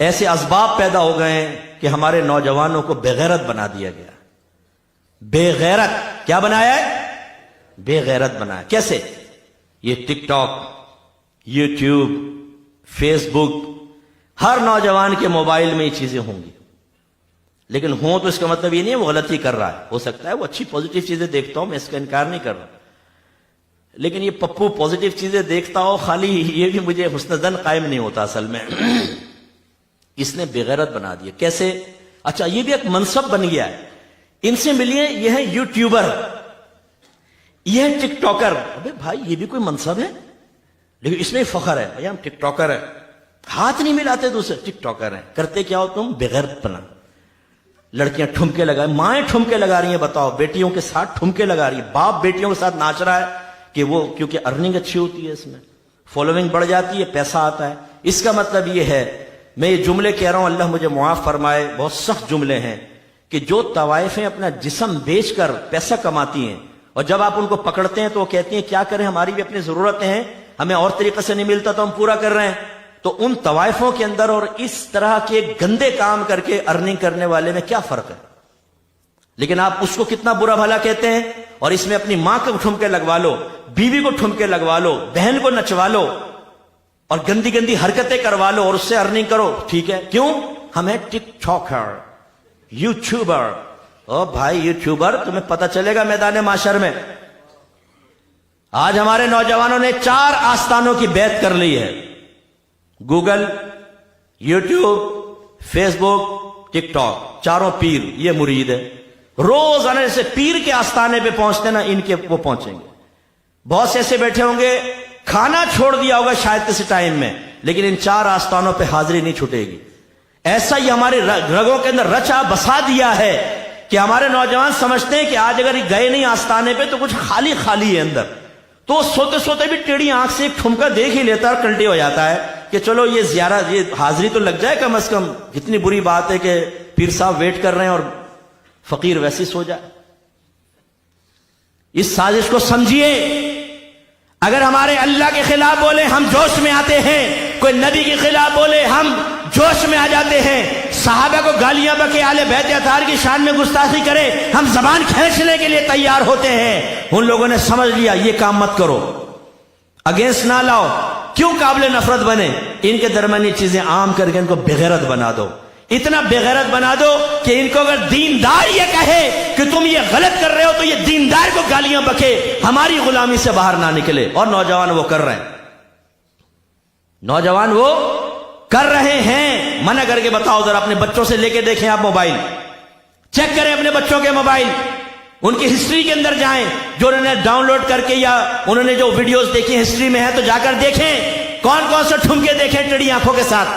ایسے اسباب پیدا ہو گئے ہیں کہ ہمارے نوجوانوں کو بے غیرت بنا دیا گیا. بے غیرت کیا بنایا ہے؟ بے غیرت بنایا. کیسے؟ یہ ٹک ٹاک، یوٹیوب، فیس بک، ہر نوجوان کے موبائل میں یہ چیزیں ہوں گی. لیکن ہوں تو اس کا مطلب یہ نہیں ہے وہ غلطی کر رہا ہے. ہو سکتا ہے وہ اچھی پازیٹیو چیزیں دیکھتا ہوں، میں اس کا انکار نہیں کر رہا. لیکن یہ پپو پازیٹیو چیزیں دیکھتا ہو خالی یہ بھی مجھے حسن ظن قائم نہیں ہوتا اصل میں. اس نے بے غیرت بنا دیا. کیسے؟ اچھا یہ بھی ایک منصب بن گیا ہے. ان سے ملیے، یہ ہے یوٹیوبر، یہ ہے ٹک ٹاکر. ابے بھائی یہ بھی کوئی منصب ہے، لیکن اس میں فخر ہے بھائی ہم ٹک ٹاکر ہیں. ہاتھ نہیں ملاتے دوسرے، ٹک ٹاکر ہیں. کرتے کیا ہو تم؟ بے غیرت بنا. لڑکیاں ٹھمکے لگائیں، مائیں ٹھمکے لگا رہی ہیں. بتاؤ، بیٹیوں کے ساتھ ٹھمکے لگا رہی ہے. باپ بیٹیوں کے ساتھ ناچ رہا ہے کہ وہ کیونکہ ارننگ اچھی ہوتی ہے، اس میں فالوئنگ بڑھ جاتی ہے، پیسہ آتا ہے. اس کا مطلب یہ ہے، میں یہ جملے کہہ رہا ہوں، اللہ مجھے معاف فرمائے، بہت سخت جملے ہیں، کہ جو طوائفیں اپنا جسم بیچ کر پیسہ کماتی ہیں اور جب آپ ان کو پکڑتے ہیں تو وہ کہتی ہیں کیا کریں، ہماری بھی اپنی ضرورتیں ہیں، ہمیں اور طریقے سے نہیں ملتا تو ہم پورا کر رہے ہیں. تو ان طوائفوں کے اندر اور اس طرح کے گندے کام کر کے ارننگ کرنے والے میں کیا فرق ہے؟ لیکن آپ اس کو کتنا برا بھلا کہتے ہیں، اور اس میں اپنی ماں کو ٹھمکے لگوا لو، بیوی کو ٹھمکے لگوا لو، بہن کو نچوا لو اور گندی گندی حرکتیں کروا لو اور اس سے ارننگ کرو. ٹھیک ہے، کیوں؟ ہم ہیں ٹک ٹاکر، یوٹیوبر. او بھائی یوٹیوبر، تمہیں پتہ چلے گا میدان معاشر میں. آج ہمارے نوجوانوں نے 4 آستانوں کی بیعت کر لی ہے: گوگل، یوٹیوب، فیس بک، ٹک ٹاک. چاروں پیر یہ مرید ہے. روزانہ سے پیر کے آستانے پہ پہنچتے نا، ان کے وہ پہنچیں گے. بہت سے ایسے بیٹھے ہوں گے کھانا چھوڑ دیا ہوگا شاید کسی ٹائم میں، لیکن ان 4 آستانوں پہ حاضری نہیں چھوٹے گی. ایسا ہی ہمارے رگوں کے اندر رچا بسا دیا ہے کہ ہمارے نوجوان سمجھتے ہیں کہ آج اگر یہ گئے نہیں آستانے پہ تو کچھ خالی خالی ہے اندر. تو سوتے سوتے بھی ٹیڑھی آنکھ سے ایک ٹھمکا دیکھ ہی لیتا اور کلٹی ہو جاتا ہے کہ چلو یہ زیارت، یہ حاضری تو لگ جائے کم از کم. کتنی بری بات ہے کہ پیر صاحب ویٹ کر رہے ہیں اور فقیر ویسے سو جائے. اس سازش کو سمجھیے. اگر ہمارے اللہ کے خلاف بولے ہم جوش میں آتے ہیں، کوئی نبی کے خلاف بولے ہم جوش میں آ جاتے ہیں، صحابہ کو گالیاں بکے، آل بیت اطہار کی شان میں گستاخی کرے ہم زبان کھینچنے کے لیے تیار ہوتے ہیں. ان لوگوں نے سمجھ لیا یہ کام مت کرو، اگینسٹ نہ لاؤ. کیوں قابل نفرت بنے؟ ان کے درمیان یہ چیزیں عام کر کے ان کو بغیرت بنا دو. اتنا بغیرت بنا دو کہ ان کو اگر دیندار یہ کہے کہ تم یہ غلط کر رہے ہو تو یہ دیندار کو گالیاں بکے، ہماری غلامی سے باہر نہ نکلے. اور نوجوان وہ کر رہے ہیں، نوجوان وہ کر رہے ہیں. منع کر کے بتاؤ ذرا، اپنے بچوں سے لے کے دیکھیں آپ موبائل، چیک کریں اپنے بچوں کے موبائل، ان کی ہسٹری کے اندر جائیں، جو انہوں نے ڈاؤن لوڈ کر کے یا انہوں نے جو ویڈیوز دیکھی ہسٹری میں ہے تو جا کر دیکھیں کون کون سے ٹھمکے دیکھیں ٹیڑھی آنکھوں کے ساتھ.